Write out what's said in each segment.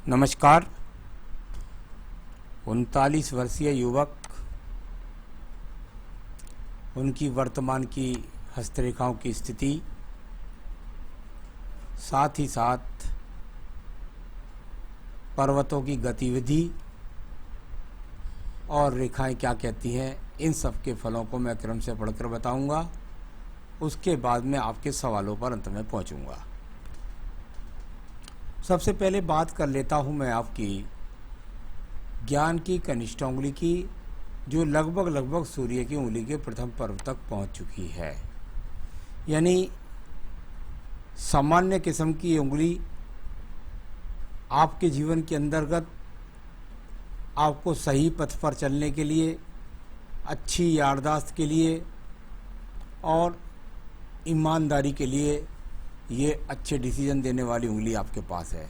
नमस्कार। 39 वर्षीय युवक, उनकी वर्तमान की हस्तरेखाओं की स्थिति, साथ ही साथ पर्वतों की गतिविधि और रेखाएं क्या कहती हैं, इन सब के फलों को मैं क्रम से पढ़कर बताऊंगा। उसके बाद में आपके सवालों पर अंत में पहुंचूंगा। सबसे पहले बात कर लेता हूं मैं आपकी ज्ञान की कनिष्ठ उंगली की, जो लगभग सूर्य की उंगली के प्रथम पर्व तक पहुंच चुकी है। यानी सामान्य किस्म की उंगली आपके जीवन के अंतर्गत आपको सही पथ पर चलने के लिए, अच्छी याददाश्त के लिए और ईमानदारी के लिए ये अच्छे डिसीजन देने वाली उंगली आपके पास है।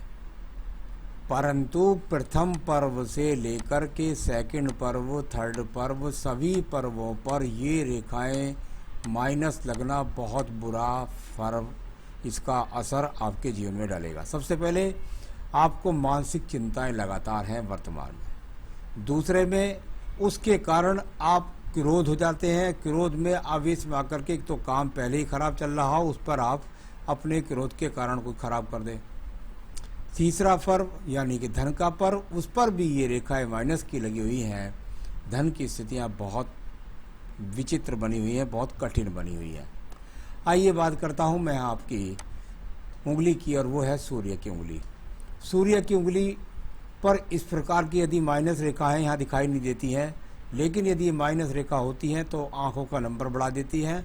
परंतु प्रथम पर्व से लेकर के सेकंड पर्व, थर्ड पर्व, सभी पर्वों पर ये रेखाएं माइनस लगना बहुत बुरा फर्क, इसका असर आपके जीवन में डालेगा। सबसे पहले आपको मानसिक चिंताएं लगातार हैं वर्तमान में। दूसरे में उसके कारण आप क्रोध हो जाते हैं। क्रोध में आवेश में आकर के एक तो काम पहले ही खराब चल रहा हो, उस पर आप अपने क्रोध के कारण को खराब कर दें। तीसरा पर्व यानी कि धन का पर्व, उस पर भी ये रेखाएं माइनस की लगी हुई हैं। धन की स्थितियां बहुत विचित्र बनी हुई हैं, बहुत कठिन बनी हुई हैं। आइए बात करता हूं मैं आपकी उंगली की, और वो है सूर्य की उंगली। सूर्य की उंगली पर इस प्रकार की यदि माइनस रेखाएं यहाँ दिखाई नहीं देती हैं, लेकिन यदि माइनस रेखा होती हैं तो आंखों का नंबर बढ़ा देती हैं,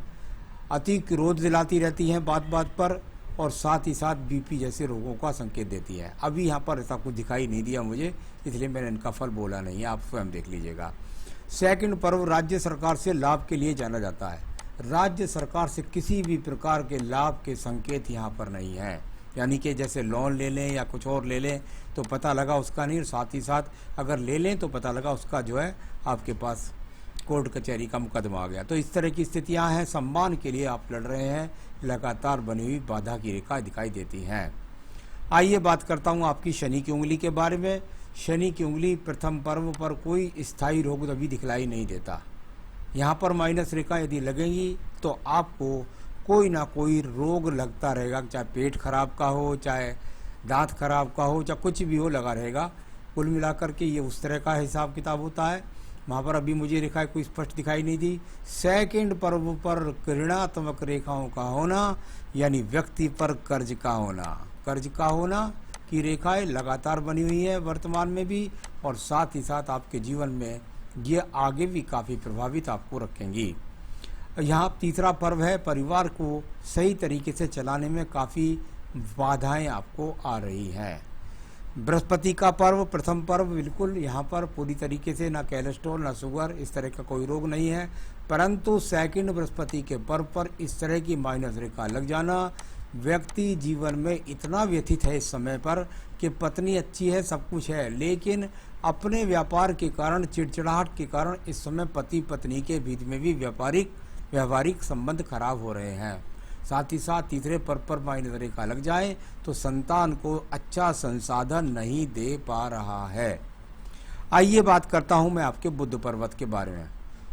अति क्रोध दिलाती रहती हैं बात बात पर, और साथ ही साथ बीपी जैसे रोगों का संकेत देती है। अभी यहाँ पर ऐसा कुछ दिखाई नहीं दिया मुझे, इसलिए मैंने इनका फल बोला नहीं है, आप स्वयं देख लीजिएगा। सेकंड पर्व राज्य सरकार से लाभ के लिए जाना जाता है। राज्य सरकार से किसी भी प्रकार के लाभ के संकेत यहाँ पर नहीं है। यानी कि जैसे लोन ले लें या कुछ और ले लें तो पता लगा उसका नहीं, और साथ ही साथ अगर ले लें तो पता लगा उसका जो है आपके पास कोर्ट कचहरी का मुकदमा आ गया। तो इस तरह की स्थितियां हैं। सम्मान के लिए आप लड़ रहे हैं, लगातार बनी हुई बाधा की रेखा दिखाई देती हैं। आइए बात करता हूं आपकी शनि की उंगली के बारे में। शनि की उंगली प्रथम पर्व पर कोई स्थायी रोग अभी दिखलाई नहीं देता। यहाँ पर माइनस रेखा यदि लगेंगी तो आपको कोई ना कोई रोग लगता रहेगा, चाहे पेट खराब का हो, चाहे दांत खराब का हो, चाहे कुछ भी हो, लगा रहेगा। कुल मिलाकर के ये उस तरह का हिसाब किताब होता है। वहाँ पर अभी मुझे रेखाएं कोई स्पष्ट दिखाई नहीं दी। सेकंड पर्व पर ऋणात्मक रेखाओं का होना, यानी व्यक्ति पर कर्ज का होना की रेखाएं लगातार बनी हुई है वर्तमान में भी, और साथ ही साथ आपके जीवन में ये आगे भी काफ़ी प्रभावित आपको रखेंगी। यहाँ तीसरा पर्व है, परिवार को सही तरीके से चलाने में काफ़ी बाधाएं आपको आ रही हैं। बृहस्पति का पर्व, प्रथम पर्व, बिल्कुल यहाँ पर पूरी तरीके से ना कोलेस्ट्रॉल ना शुगर इस तरह का कोई रोग नहीं है। परंतु सेकंड बृहस्पति के पर्व पर इस तरह की माइनस रेखा लग जाना, व्यक्ति जीवन में इतना व्यथित है इस समय पर कि पत्नी अच्छी है, सब कुछ है, लेकिन अपने व्यापार के कारण, चिड़चिड़ाहट के कारण इस समय पति पत्नी के बीच में भी व्यावहारिक संबंध खराब हो रहे हैं। साथ ही साथ तीसरे पर्व पर माइनस रेखा लग जाए तो संतान को अच्छा संसाधन नहीं दे पा रहा है। आइए बात करता हूं मैं आपके बुध पर्वत के बारे में।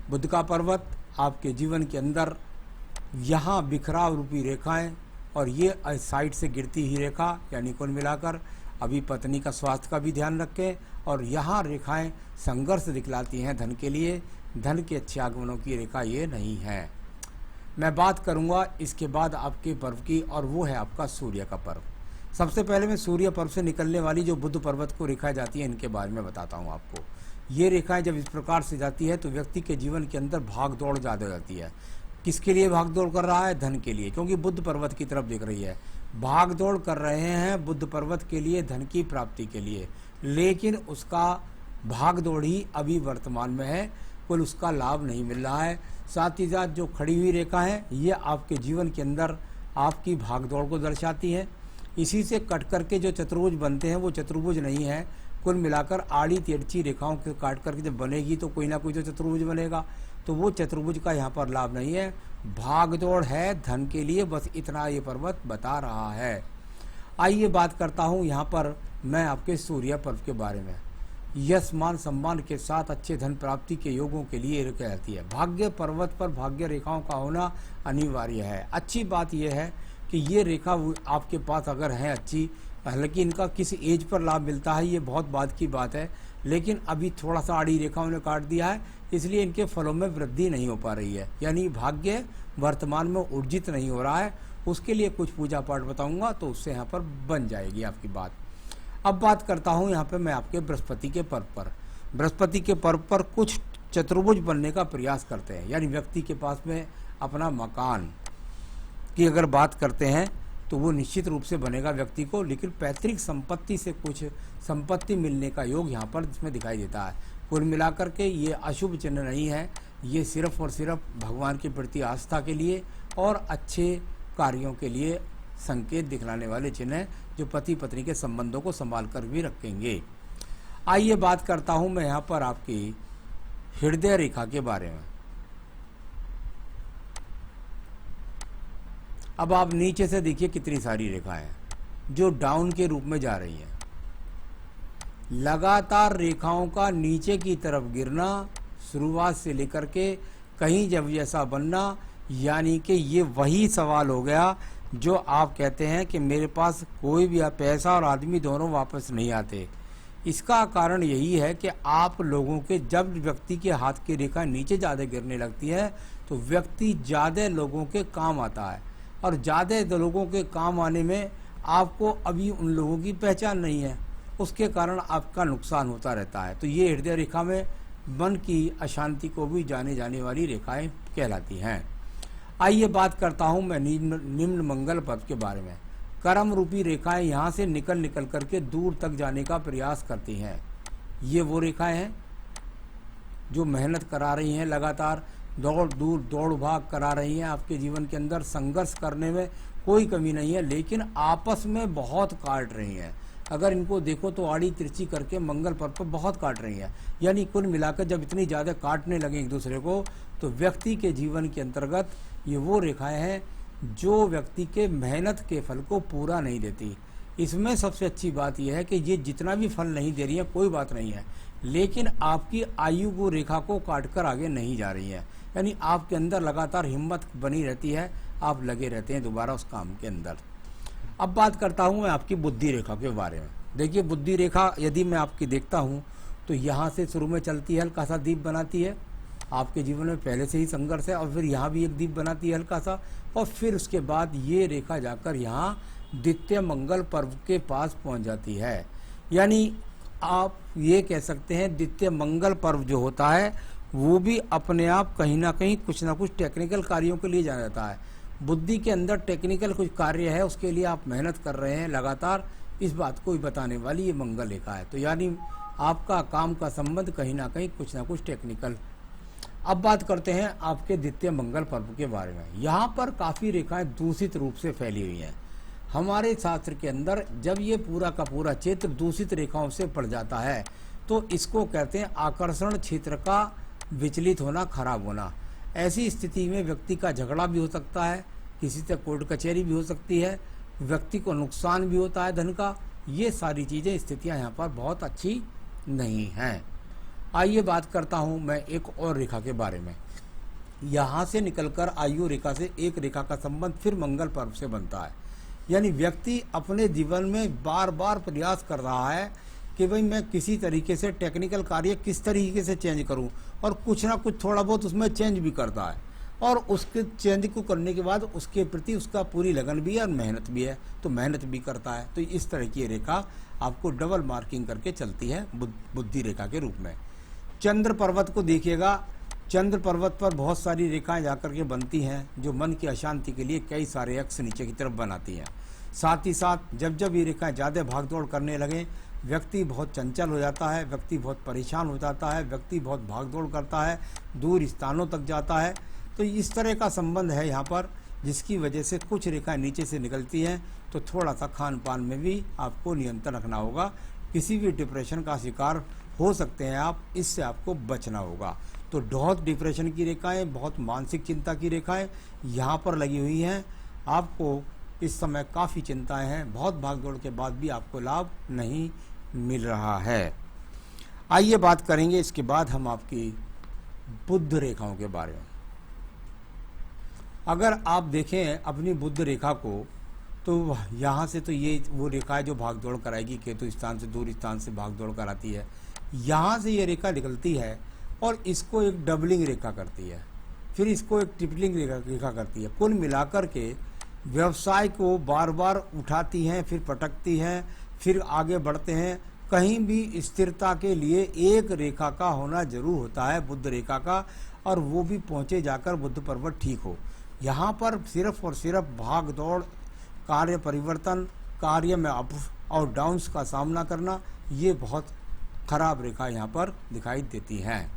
बुध का पर्वत आपके जीवन के अंदर यहाँ बिखराव रूपी रेखाएं, और ये साइड से गिरती ही रेखा, यानी कुल मिलाकर अभी पत्नी का स्वास्थ्य का भी ध्यान रखें। और यहाँ रेखाएं संघर्ष दिखलाती हैं धन के लिए। धन के अच्छे आगमनों की रेखा ये नहीं है। मैं बात करूंगा इसके बाद आपके पर्व की, और वो है आपका सूर्य का पर्व। सबसे पहले मैं सूर्य पर्व से निकलने वाली जो बुध पर्वत को रेखाएं जाती हैं, इनके बारे में बताता हूं आपको। ये रेखाएं जब इस प्रकार से जाती है तो व्यक्ति के जीवन के अंदर भाग दौड़ ज़्यादा हो जाती है। किसके लिए भाग दौड़ कर रहा है? धन के लिए, क्योंकि बुध पर्वत की तरफ दिख रही है। भाग दौड़ कर रहे हैं बुध पर्वत के लिए, धन की प्राप्ति के लिए, लेकिन उसका भाग दौड़ ही अभी वर्तमान में है, कुल उसका लाभ नहीं मिल रहा है। साथ ही साथ जो खड़ी हुई रेखा है, ये आपके जीवन के अंदर आपकी भागदौड़ को दर्शाती है। इसी से कट करके जो चतुर्भुज बनते हैं वो चतुर्भुज नहीं है। कुल मिलाकर आड़ी तिरछी रेखाओं के काट करके जब बनेगी तो कोई ना कोई तो चतुर्भुज बनेगा, तो वो चतुर्भुज का यहाँ पर लाभ नहीं है। भागदौड़ है धन के लिए, बस इतना ये पर्वत बता रहा है। आइए बात करता हूँ यहाँ पर मैं आपके सूर्य पर्व के बारे में। यश मान सम्मान के साथ अच्छे धन प्राप्ति के योगों के लिए रेखा आती है। भाग्य पर्वत पर भाग्य रेखाओं का होना अनिवार्य है। अच्छी बात यह है कि ये रेखा आपके पास अगर है अच्छी, हालांकि इनका किस एज पर लाभ मिलता है ये बहुत बाद की बात है, लेकिन अभी थोड़ा सा आड़ी रेखाओं ने काट दिया है, इसलिए इनके फलों में वृद्धि नहीं हो पा रही है, यानी भाग्य वर्तमान में ऊर्जित नहीं हो रहा है। उसके लिए कुछ पूजा पाठ बताऊंगा तो उससे यहाँ पर बन जाएगी आपकी बात। अब बात करता हूँ यहाँ पे मैं आपके बृहस्पति के पर्व पर। बृहस्पति के पर्व पर कुछ चतुर्भुज बनने का प्रयास करते हैं, यानी व्यक्ति के पास में अपना मकान की अगर बात करते हैं तो वो निश्चित रूप से बनेगा व्यक्ति को, लेकिन पैतृक संपत्ति से कुछ संपत्ति मिलने का योग यहाँ पर इसमें दिखाई देता है। कुल मिलाकर के ये अशुभ चिन्ह नहीं है, ये सिर्फ और सिर्फ भगवान के प्रति आस्था के लिए और अच्छे कार्यों के लिए संकेत दिखलाने वाले चिन्ह हैं, जो पति पत्नी के संबंधों को संभाल कर भी रखेंगे। आइए बात करता हूँ मैं यहाँ पर आपकी हृदय रेखा के बारे में। अब आप नीचे से देखिए कितनी सारी रेखाएं जो डाउन के रूप में जा रही हैं। लगातार रेखाओं का नीचे की तरफ गिरना, शुरुआत से लेकर के कहीं जब जैसा बनना, यानी कि ये वही सवाल हो गया जो आप कहते हैं कि मेरे पास कोई भी पैसा और आदमी दोनों वापस नहीं आते। इसका कारण यही है कि आप लोगों के जब व्यक्ति के हाथ की रेखा नीचे ज़्यादा गिरने लगती है तो व्यक्ति ज़्यादा लोगों के काम आता है, और ज़्यादा लोगों के काम आने में आपको अभी उन लोगों की पहचान नहीं है, उसके कारण आपका नुकसान होता रहता है। तो ये हृदय रेखा में मन की अशांति को भी जाने वाली रेखाएं कहलाती हैं। आइए बात करता हूं मैं निम्न मंगल पर्व के बारे में। कर्म रूपी रेखाएं यहाँ से निकल करके दूर तक जाने का प्रयास करती हैं। ये वो रेखाएं हैं जो मेहनत करा रही हैं, लगातार दौड़ भाग करा रही हैं, आपके जीवन के अंदर संघर्ष करने में कोई कमी नहीं है, लेकिन आपस में बहुत काट रही हैं। अगर इनको देखो तो आड़ी तिरछी करके मंगल पर्व पर बहुत काट रही हैं, यानी कुल मिलाकर जब इतनी ज़्यादा काटने लगे एक दूसरे को तो व्यक्ति के जीवन के अंतर्गत ये वो रेखाएं हैं जो व्यक्ति के मेहनत के फल को पूरा नहीं देती। इसमें सबसे अच्छी बात यह है कि ये जितना भी फल नहीं दे रही है कोई बात नहीं है, लेकिन आपकी आयु को रेखा को काटकर आगे नहीं जा रही है, यानी आपके अंदर लगातार हिम्मत बनी रहती है, आप लगे रहते हैं दोबारा उस काम के अंदर। अब बात करता हूं मैं आपकी बुद्धि रेखा के बारे में। देखिए बुद्धि रेखा यदि मैं आपकी देखता हूं तो यहाँ से शुरू में चलती है, हल्का सा दीप बनाती है, आपके जीवन में पहले से ही संघर्ष है, और फिर यहाँ भी एक दीप बनाती है हल्का सा, और फिर उसके बाद ये रेखा जाकर यहाँ द्वितीय मंगल पर्व के पास पहुँच जाती है। यानी आप ये कह सकते हैं द्वितीय मंगल पर्व जो होता है वो भी अपने आप कहीं ना कुछ टेक्निकल कार्यों के लिए जाना जाता है। बुद्धि के अंदर टेक्निकल कुछ कार्य है, उसके लिए आप मेहनत कर रहे हैं लगातार, इस बात को ही बताने वाली ये मंगल रेखा है। तो यानी आपका काम का संबंध कहीं ना कुछ टेक्निकल। अब बात करते हैं आपके द्वितीय मंगल पर्व के बारे में। यहाँ पर काफ़ी रेखाएं दूषित रूप से फैली हुई हैं। हमारे शास्त्र के अंदर जब ये पूरा का पूरा क्षेत्र दूषित रेखाओं से पड़ जाता है तो इसको कहते हैं आकर्षण क्षेत्र का विचलित होना, खराब होना। ऐसी स्थिति में व्यक्ति का झगड़ा भी हो सकता है, किसी से कोर्ट कचहरी भी हो सकती है, व्यक्ति को नुकसान भी होता है धन का। ये सारी चीज़ें स्थितियां यहाँ पर बहुत अच्छी नहीं हैं। आइए बात करता हूँ मैं एक और रेखा के बारे में। यहाँ से निकलकर आयु रेखा से एक रेखा का संबंध फिर मंगल पर्व से बनता है, यानी व्यक्ति अपने जीवन में बार बार प्रयास कर रहा है कि भाई मैं किसी तरीके से टेक्निकल कार्य किस तरीके से चेंज करूं, और कुछ ना कुछ थोड़ा बहुत उसमें चेंज भी करता है, और उसके चेंज को करने के बाद उसके प्रति उसका पूरी लगन भी है और मेहनत भी है, तो मेहनत भी करता है। तो इस तरह की रेखा आपको डबल मार्किंग करके चलती है बुद्धि रेखा के रूप में। चंद्र पर्वत को देखिएगा, चंद्र पर्वत पर बहुत सारी रेखाएं जाकर के बनती हैं जो मन की अशांति के लिए कई सारे अक्ष नीचे की तरफ बनाती हैं। साथ ही साथ जब जब ये रेखाएं ज़्यादा भागदौड़ करने लगें व्यक्ति बहुत चंचल हो जाता है, व्यक्ति बहुत परेशान हो जाता है, व्यक्ति बहुत भागदौड़ करता है, दूर स्थानों तक जाता है। तो इस तरह का संबंध है यहाँ पर, जिसकी वजह से कुछ रेखाएं नीचे से निकलती हैं, तो थोड़ा सा खान पान में भी आपको नियंत्रण रखना होगा। किसी भी डिप्रेशन का शिकार हो सकते हैं आप, इससे आपको बचना होगा। तो बहुत डिप्रेशन की रेखाएं, बहुत मानसिक चिंता की रेखाएं यहाँ पर लगी हुई हैं। आपको इस समय काफ़ी चिंताएं हैं, बहुत भागदौड़ के बाद भी आपको लाभ नहीं मिल रहा है। आइए बात करेंगे इसके बाद हम आपकी बुध रेखाओं के बारे में। अगर आप देखें अपनी बुध रेखा को, तो यहाँ से तो ये वो रेखा है जो भागदौड़ कराएगी, केतु स्थान से दूर स्थान से भागदौड़ कराती है। यहाँ से ये रेखा निकलती है और इसको एक डबलिंग रेखा करती है, फिर इसको एक ट्रिपलिंग रेखा करती है। कुल मिलाकर के व्यवसाय को बार बार उठाती हैं, फिर पटकती हैं, फिर आगे बढ़ते हैं। कहीं भी स्थिरता के लिए एक रेखा का होना जरूर होता है, बुध रेखा का, और वो भी पहुँचे जाकर बुध पर्वत ठीक हो। यहाँ पर सिर्फ और सिर्फ भाग दौड़, कार्य परिवर्तन, कार्य में अप और डाउन्स का सामना करना, ये बहुत खराब रेखा यहाँ पर दिखाई देती हैं।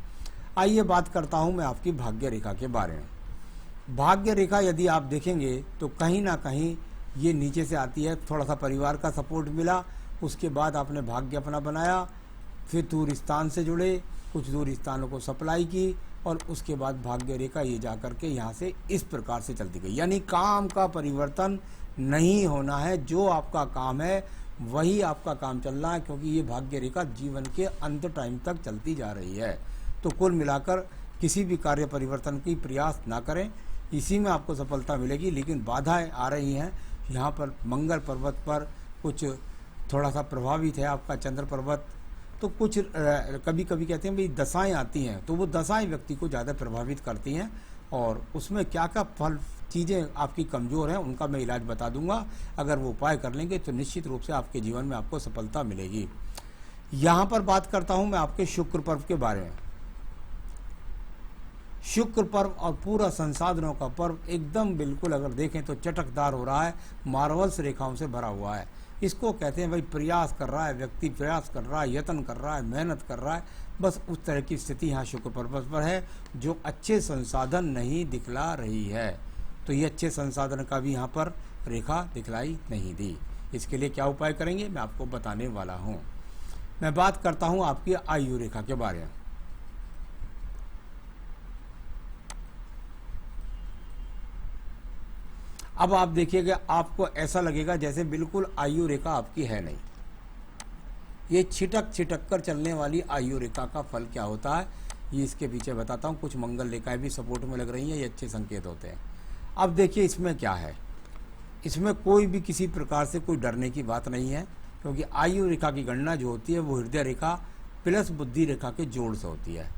आइए बात करता हूँ मैं आपकी भाग्य रेखा के बारे में। भाग्य रेखा यदि आप देखेंगे तो कहीं ना कहीं ये नीचे से आती है। थोड़ा सा परिवार का सपोर्ट मिला, उसके बाद आपने भाग्य अपना बनाया, फिर दूर स्थान से जुड़े, कुछ दूर स्थानों को सप्लाई की, और उसके बाद भाग्य रेखा ये जा कर के यहाँ से इस प्रकार से चलती गई। यानी काम का परिवर्तन नहीं होना है, जो आपका काम है वही आपका काम चल रहा है, क्योंकि ये भाग्य रेखा जीवन के अंत टाइम तक चलती जा रही है। तो कुल मिलाकर किसी भी कार्य परिवर्तन की प्रयास ना करें, इसी में आपको सफलता मिलेगी। लेकिन बाधाएं आ रही हैं। यहाँ पर मंगल पर्वत पर कुछ थोड़ा सा प्रभावित है आपका चंद्र पर्वत, तो कुछ कभी कभी कहते हैं भाई दशाएं आती हैं, तो वो दशाएं व्यक्ति को ज़्यादा प्रभावित करती हैं, और उसमें क्या क्या फल चीज़ें आपकी कमज़ोर हैं उनका मैं इलाज बता दूंगा। अगर वो उपाय कर लेंगे तो निश्चित रूप से आपके जीवन में आपको सफलता मिलेगी। यहाँ पर बात करता हूँ मैं आपके शुक्र पर्व के बारे में। शुक्र पर्व और पूरा संसाधनों का पर्व एकदम बिल्कुल अगर देखें तो चटकदार हो रहा है, मार्वल्स रेखाओं से भरा हुआ है। इसको कहते हैं भाई प्रयास कर रहा है व्यक्ति, प्रयास कर रहा है, यत्न कर रहा है, मेहनत कर रहा है, बस उस तरह की स्थिति यहाँ शुक्र पर्व पर है, जो अच्छे संसाधन नहीं दिखला रही है। तो ये अच्छे संसाधन का भी यहाँ पर रेखा दिखलाई नहीं दी। इसके लिए क्या उपाय करेंगे मैं आपको बताने वाला हूँ। मैं बात करता हूँ आपकी आयु रेखा के बारे में। अब आप देखिएगा, आपको ऐसा लगेगा जैसे बिल्कुल आयु रेखा आपकी है नहीं। ये छिटक छिटक कर चलने वाली आयु रेखा का फल क्या होता है ये इसके पीछे बताता हूँ। कुछ मंगल रेखाएं भी सपोर्ट में लग रही हैं, ये अच्छे संकेत होते हैं। अब देखिए इसमें क्या है, इसमें कोई भी किसी प्रकार से कोई डरने की बात नहीं है, क्योंकि आयु रेखा की गणना जो होती है वो हृदय रेखा प्लस बुद्धि रेखा के जोड़ से होती है।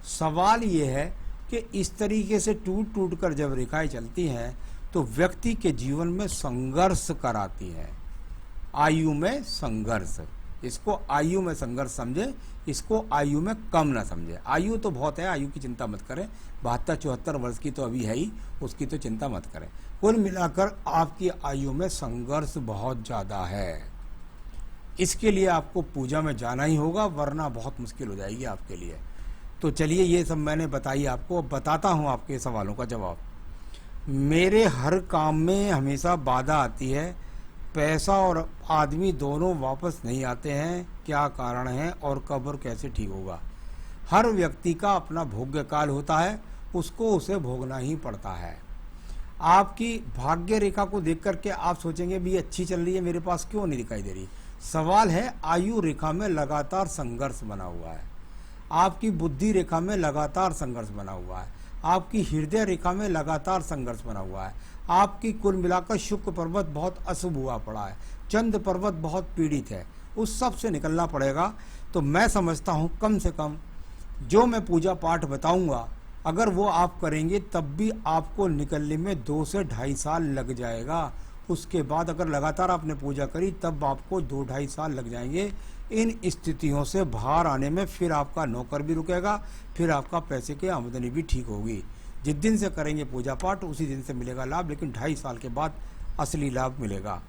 सवाल ये है कि इस तरीके से टूट टूट कर जब रेखाएं चलती हैं तो व्यक्ति के जीवन में संघर्ष कराती है। आयु में संघर्ष, इसको आयु में संघर्ष समझे, इसको आयु में कम ना समझे। आयु तो बहुत है, आयु की चिंता मत करें, 72-74 वर्ष की तो अभी है ही, उसकी तो चिंता मत करें। कुल मिलाकर आपकी आयु में संघर्ष बहुत ज़्यादा है। इसके लिए आपको पूजा में जाना ही होगा, वरना बहुत मुश्किल हो जाएगी आपके लिए। तो चलिए ये सब मैंने बताई आपको, बताता हूँ आपके सवालों का जवाब। मेरे हर काम में हमेशा बाधा आती है, पैसा और आदमी दोनों वापस नहीं आते हैं, क्या कारण है और कब और कैसे ठीक होगा। हर व्यक्ति का अपना भोग्य काल होता है, उसको उसे भोगना ही पड़ता है। आपकी भाग्य रेखा को देख करके आप सोचेंगे भी अच्छी चल रही है, मेरे पास क्यों नहीं दिखाई दे रही। सवाल है आयु रेखा में लगातार संघर्ष बना हुआ है, आपकी बुद्धि रेखा में लगातार संघर्ष बना हुआ है, आपकी हृदय रेखा में लगातार संघर्ष बना हुआ है, आपकी कुल मिलाकर शुक्र पर्वत बहुत अशुभ हुआ पड़ा है, चंद्र पर्वत बहुत पीड़ित है, उस सब से निकलना पड़ेगा। तो मैं समझता हूँ कम से कम जो मैं पूजा पाठ बताऊंगा अगर वो आप करेंगे तब भी आपको निकलने में 2 से 2.5 साल लग जाएगा। उसके बाद अगर लगातार आपने पूजा करी तब आपको 2-2.5 साल लग जाएंगे इन स्थितियों से बाहर आने में। फिर आपका नौकर भी रुकेगा, फिर आपका पैसे की आमदनी भी ठीक होगी। जिस दिन से करेंगे पूजा पाठ उसी दिन से मिलेगा लाभ, लेकिन 2.5 साल के बाद असली लाभ मिलेगा।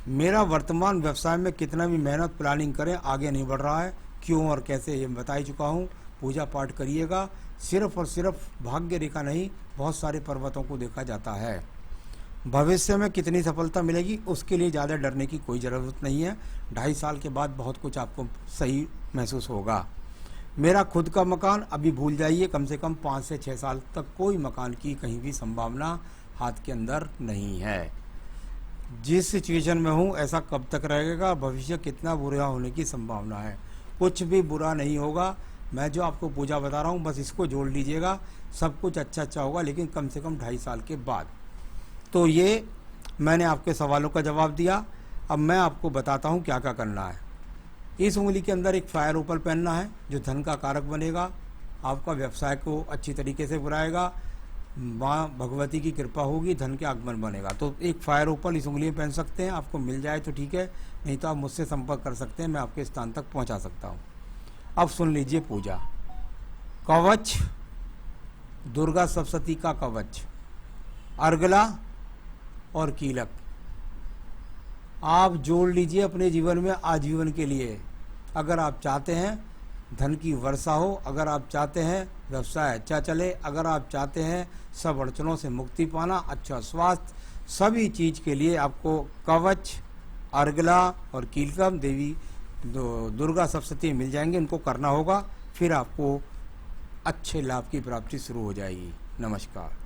मेरा वर्तमान व्यवसाय में कितना भी मेहनत प्लानिंग करें आगे नहीं बढ़ रहा है, क्यों और कैसे ये बता ही चुका हूँ। पूजा पाठ करिएगा, सिर्फ और सिर्फ भाग्य रेखा नहीं बहुत सारे पर्वतों को देखा जाता है। भविष्य में कितनी सफलता मिलेगी उसके लिए ज़्यादा डरने की कोई ज़रूरत नहीं है। 2.5 साल के बाद बहुत कुछ आपको सही महसूस होगा। मेरा खुद का मकान अभी भूल जाइए, कम से कम 5 से 6 साल तक कोई मकान की कहीं भी संभावना हाथ के अंदर नहीं है। जिस सिचुएशन में हूँ ऐसा कब तक रहेगा, भविष्य कितना बुरा होने की संभावना है। कुछ भी बुरा नहीं होगा। मैं जो आपको पूजा बता रहा हूँ बस इसको जोड़ लीजिएगा, सब कुछ अच्छा अच्छा होगा, लेकिन कम से कम 2.5 साल के बाद। तो ये मैंने आपके सवालों का जवाब दिया। अब मैं आपको बताता हूँ क्या क्या करना है। इस उंगली के अंदर एक फायर ओपल पहनना है जो धन का कारक बनेगा, आपका व्यवसाय को अच्छी तरीके से बढ़ाएगा, माँ भगवती की कृपा होगी, धन के आगमन बनेगा। तो एक फायर ओपल इस उंगली में पहन सकते हैं, आपको मिल जाए तो ठीक है, नहीं तो आप मुझसे संपर्क कर सकते हैं, मैं आपके स्थान तक पहुंचा सकता हूं। अब सुन लीजिए पूजा। कवच, दुर्गा सप्तशती का कवच, अर्गला और कीलक आप जोड़ लीजिए अपने जीवन में आजीवन के लिए। अगर आप चाहते हैं धन की वर्षा हो, अगर आप चाहते हैं व्यवसाय अच्छा चले, अगर आप चाहते हैं सब अड़चनों से मुक्ति पाना, अच्छा स्वास्थ्य, सभी चीज के लिए आपको कवच, अर्गला और कीलकम देवी दुर्गा सप्तशती मिल जाएंगे। इनको करना होगा, फिर आपको अच्छे लाभ की प्राप्ति शुरू हो जाएगी। नमस्कार।